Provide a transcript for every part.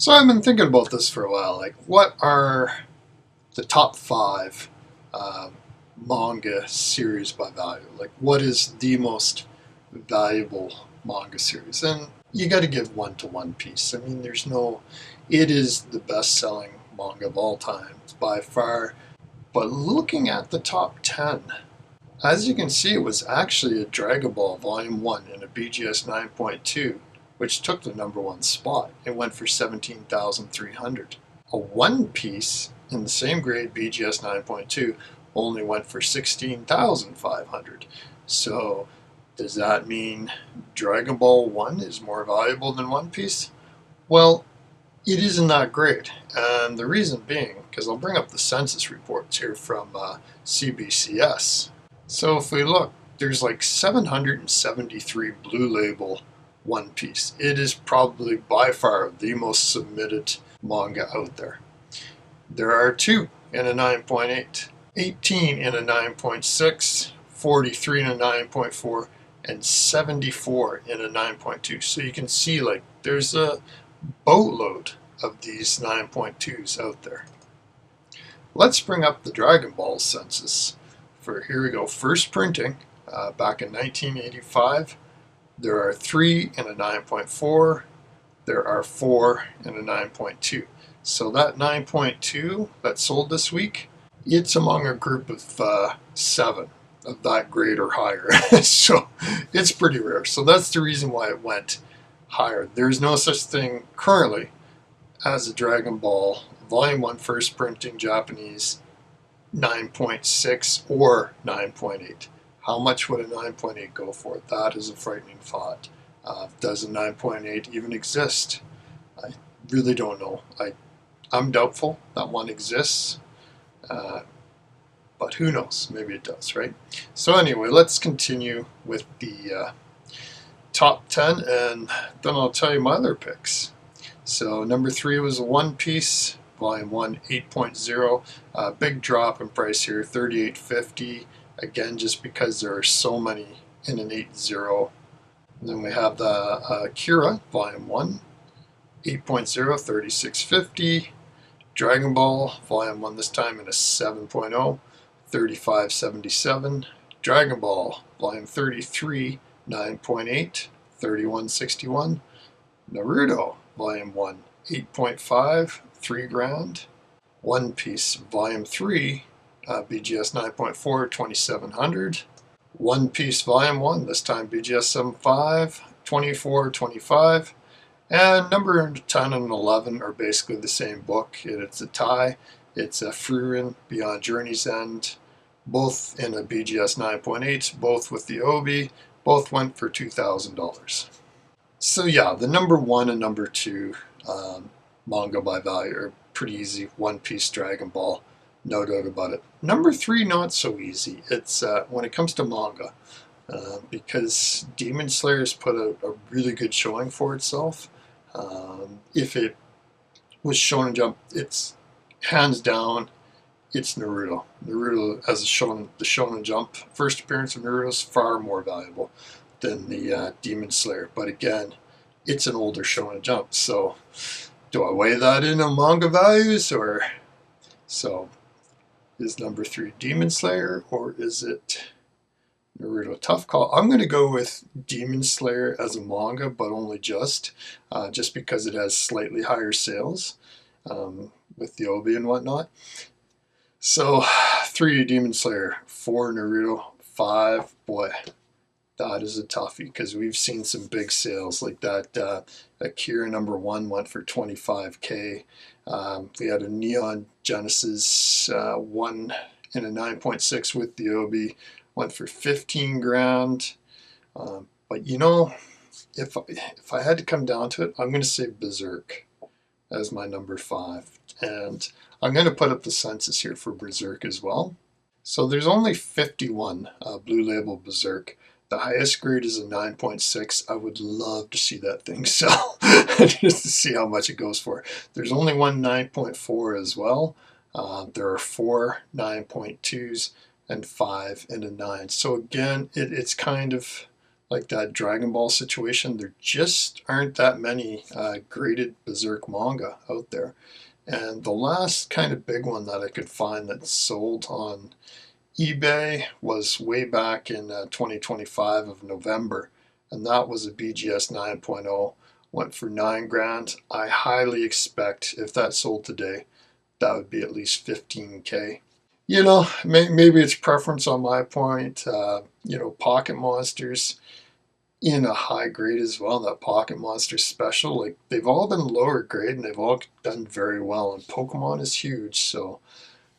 So I've been thinking about this for a while. Like, what are the top five manga series by value? Like, what is the most valuable manga series? And you got to give one to One Piece. I mean, there's no. It is the best-selling manga of all time by far. But looking at the top 10, as you can see, it was actually a Dragon Ball Volume 1 in a BGS 9.2, which took the number one spot. It went for 17,300. A One Piece in the same grade, BGS 9.2, only went for 16,500. So does that mean Dragon Ball 1 is more valuable than One Piece? Well, it isn't that great. And the reason being, because I'll bring up the census reports here from CBCS. So if we look, there's like 773 blue label One Piece. It is probably by far the most submitted manga out there. There are 2 in a 9.8, 18 in a 9.6, 43 in a 9.4, and 74 in a 9.2. So you can see like there's a boatload of these 9.2s out there. Let's bring up the Dragon Ball census. Here we go, first printing back in 1985. There are 3 in a 9.4. There are 4 in a 9.2. So that 9.2 that sold this week, it's among a group of 7 of that grade or higher. So it's pretty rare. So that's the reason why it went higher. There's no such thing currently as a Dragon Ball Volume 1 first printing Japanese 9.6 or 9.8. How much would a 9.8 go for? That is a frightening thought. Does a 9.8 even exist? I really don't know. I'm doubtful that one exists, but who knows? Maybe it does, right? So anyway, let's continue with the top 10, and then I'll tell you my other picks. So number 3 was One Piece Volume 1 8.0. Big drop in price here, $38.50. Again, just because there are so many in an 8.0. And then we have the Akira Volume 1 8.0, $36.50. Dragon Ball Volume 1 this time in a 7.0, $35.77. Dragon Ball Volume 33 9.8, $31.61. Naruto Volume 1 8.5, $3,000. One Piece Volume 3 BGS 9.4, $2,700. One Piece Volume 1, this time BGS 7.5, $24.25. And number 10 and 11 are basically the same book. It's a tie. It's a Frieren Beyond Journey's End, both in a BGS 9.8, both with the Obi. Both went for $2,000. So yeah, the number 1 and number 2 manga by value are pretty easy. One Piece, Dragon Ball, no doubt about it. Number 3, not so easy. It's when it comes to manga, because Demon Slayer has put a really good showing for itself. If it was Shonen Jump, it's hands down, it's Naruto. Naruto as the Shonen Jump first appearance of Naruto is far more valuable than the Demon Slayer. But again, it's an older Shonen Jump, so do I weigh that in on manga values, or so is number 3 Demon Slayer, or is it Naruto? Tough call. I'm going to go with Demon Slayer as a manga, but only just because it has slightly higher sales with the Obi and whatnot. So 3 Demon Slayer, 4 Naruto, 5, boy, that is a toughie, because we've seen some big sales like that. Akira number 1 went for $25K. We had a Neon Genesis 1 in a 9.6 with the Obi, went for $15,000. But you know, if I had to come down to it, I'm going to say Berserk as my number 5. And I'm going to put up the census here for Berserk as well. So there's only 51 blue label Berserk. The highest grade is a 9.6. I would love to see that thing sell, just to see how much it goes for. There's only one 9.4 as well. There are 4 9.2s and 5 and a 9. So again, it's kind of like that Dragon Ball situation, there just aren't that many graded Berserk manga out there. And the last kind of big one that I could find that sold on eBay was way back in 2025 of November, and that was a BGS 9.0. Went for 9 grand. I highly expect if that sold today, that would be at least 15K. You know, maybe it's preference on my point. You know, Pocket Monsters in a high grade as well. That Pocket Monster special, like they've all been lower grade and they've all done very well. And Pokemon is huge, so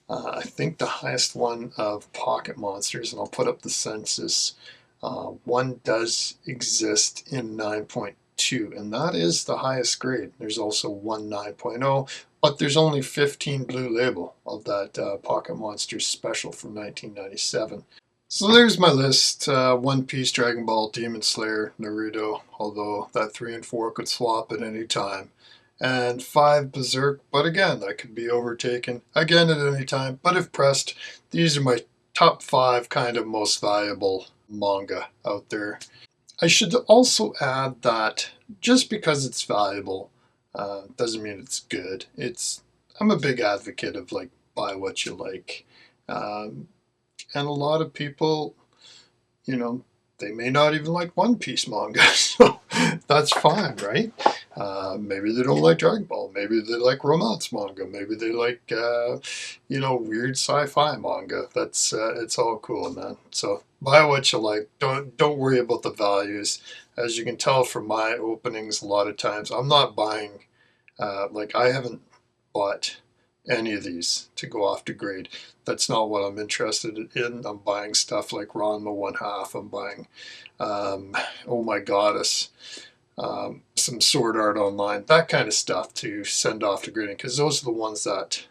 I think the highest one of Pocket Monsters, and I'll put up the census. One does exist in 9.2, and that is the highest grade. There's also one 9.0, but there's only 15 blue label of that Pocket Monsters special from 1997. So there's my list. One Piece, Dragon Ball, Demon Slayer, Naruto, although that 3 and 4 could swap at any time. And 5 Berserk, but again, that could be overtaken again at any time. But if pressed, these are my top 5 kind of most valuable manga out there. I should also add that just because it's valuable doesn't mean it's good. I'm a big advocate of like buy what you like. And a lot of people, you know, they may not even like One Piece manga, so that's fine, right? Maybe they don't like Dragon Ball. Maybe they like romance manga. Maybe they like, you know, weird sci-fi manga. That's it's all cool, man. So buy what you like. Don't worry about the values. As you can tell from my openings, a lot of times I'm not buying. Like I haven't bought any of these to go off to grade. That's not what I'm interested in. I'm buying stuff like Ranma 1/2. I'm buying Oh My Goddess, some Sword Art Online, that kind of stuff to send off to grading, because those are the ones that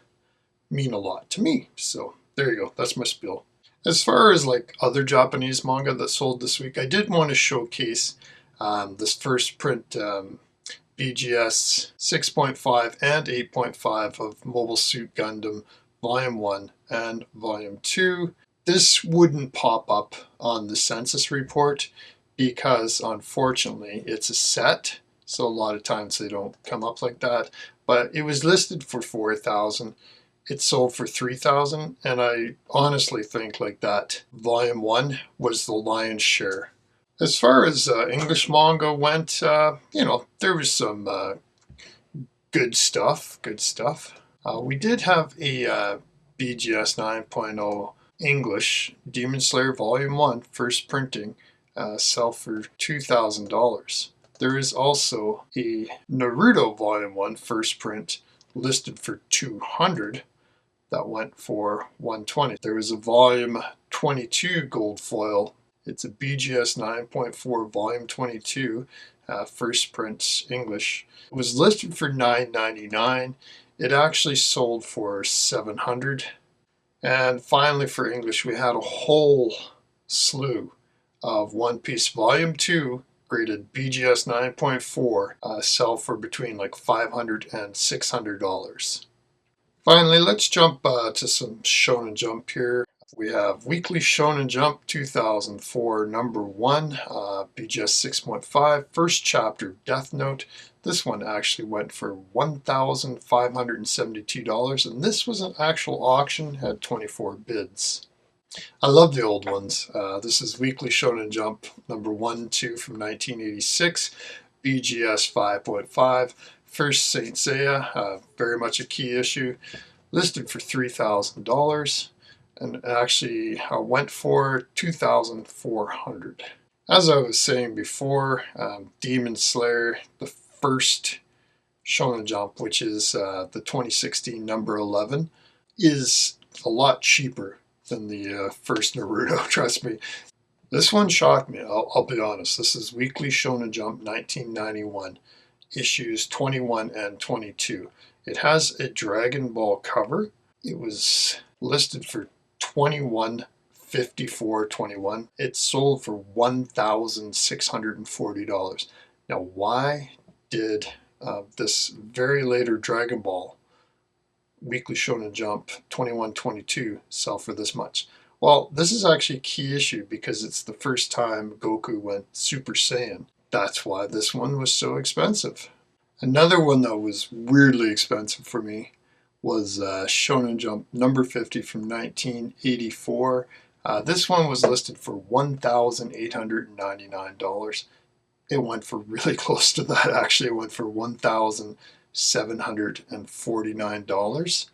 mean a lot to me. So there you go. That's my spiel. As far as like other Japanese manga that sold this week, I did want to showcase this first print BGS 6.5 and 8.5 of Mobile Suit Gundam Volume 1 and Volume 2. This wouldn't pop up on the census report because unfortunately it's a set, so a lot of times they don't come up like that. But it was listed for 4,000. It sold for 3,000, and I honestly think like that Volume 1 was the lion's share. As far as English manga went, you know, there was some good stuff. We did have a BGS 9.0 English Demon Slayer Volume 1 first printing sell for $2,000. There is also a Naruto Volume 1 first print listed for $200 that went for $120. There was a Volume 22 gold foil. It's a BGS 9.4 Volume 22 first print English. It was listed for $9.99. It actually sold for $700. And finally for English, we had a whole slew of One Piece Volume 2 graded BGS 9.4 sell for between like $500 and $600. Finally, let's jump to some Shonen Jump here. We have Weekly Shonen Jump 2004 number 1, BGS 6.5, first chapter Death Note. This one actually went for $1,572, and this was an actual auction, had 24 bids. I love the old ones. This is Weekly Shonen Jump number 1, 2 from 1986, BGS 5.5, first Saint Seiya, very much a key issue, listed for $3,000. And actually went for $2,400. As I was saying before, Demon Slayer, the first Shonen Jump, which is the 2016 number 11, is a lot cheaper than the first Naruto, trust me. This one shocked me, I'll be honest. This is Weekly Shonen Jump 1991, issues 21 and 22. It has a Dragon Ball cover. It was listed for $21.54.21. It sold for $1,640. Now, why did this very later Dragon Ball Weekly Shonen Jump 21-22 sell for this much? Well, this is actually a key issue because it's the first time Goku went Super Saiyan. That's why this one was so expensive. Another one that was weirdly expensive for me was Shonen Jump number 50 from 1984. This one was listed for $1,899. It went for really close to that. Actually, it went for $1,749.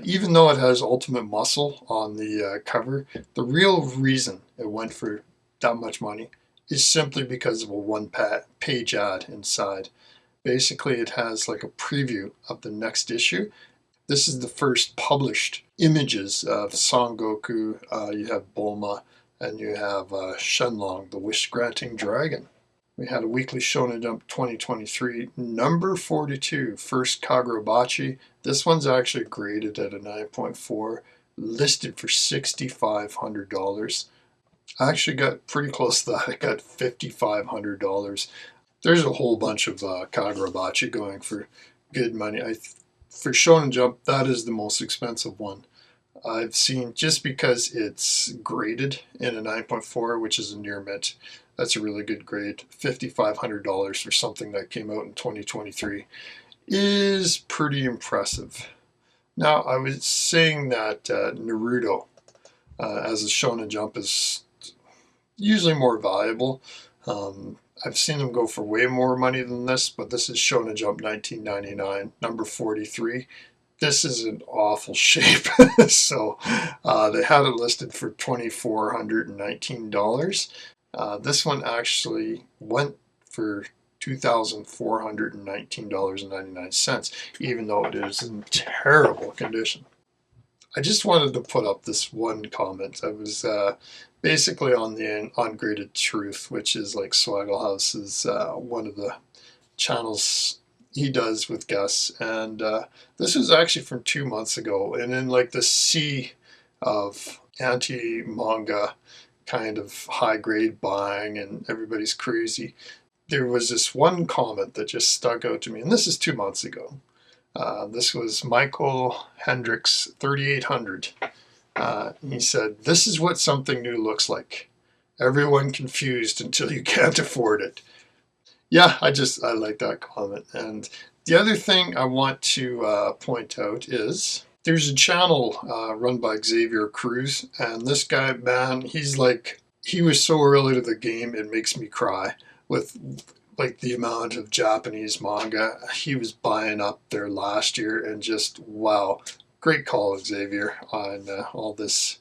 Even though it has Ultimate Muscle on the cover, the real reason it went for that much money is simply because of a one-page ad inside. Basically, it has like a preview of the next issue. This is the first published images of Son Goku. You have Bulma, and you have Shenlong, the wish-granting dragon. We had a Weekly Shonen Jump 2023, number 42, first Kagurabachi. This one's actually graded at a 9.4, listed for $6,500. I actually got pretty close to that. I got $5,500. There's a whole bunch of Kagurabachi going for good money. For Shonen Jump, that is the most expensive one I've seen, just because it's graded in a 9.4, which is a near mint. That's a really good grade. $5,500 for something that came out in 2023 is pretty impressive. Now, I was saying that Naruto as a Shonen Jump is usually more valuable. I've seen them go for way more money than this, but this is Shonen Jump 1999, number 43. This is in awful shape. So they had it listed for $2,419. This one actually went for $2,419.99, even though it is in terrible condition. I just wanted to put up this one comment. I was basically on the Ungraded Truth, which is like Swaggle House's one of the channels he does with guests, and this was actually from 2 months ago. And in like the sea of anti-manga kind of high-grade buying and everybody's crazy, there was this one comment that just stuck out to me, and this is 2 months ago. This was Michael Hendricks 3800. He said, "This is what something new looks like. Everyone confused until you can't afford it." Yeah, I like that comment. And the other thing I want to point out is there's a channel run by Xavier Cruz, and this guy, man, he was so early to the game, it makes me cry with like the amount of Japanese manga he was buying up there last year, and just wow, great call, Xavier, on all this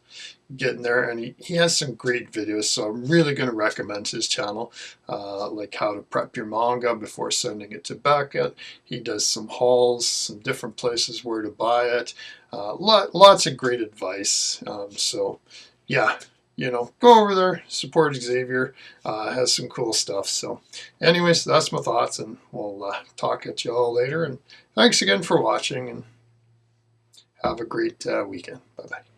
getting there. And he has some great videos, so I'm really going to recommend his channel, like how to prep your manga before sending it to Beckett. He does some hauls, some different places where to buy it, lots of great advice. So yeah, go over there, support Xavier. Has some cool stuff. So anyways, that's my thoughts, and we'll talk at you all later. And thanks again for watching, and have a great weekend. Bye-bye.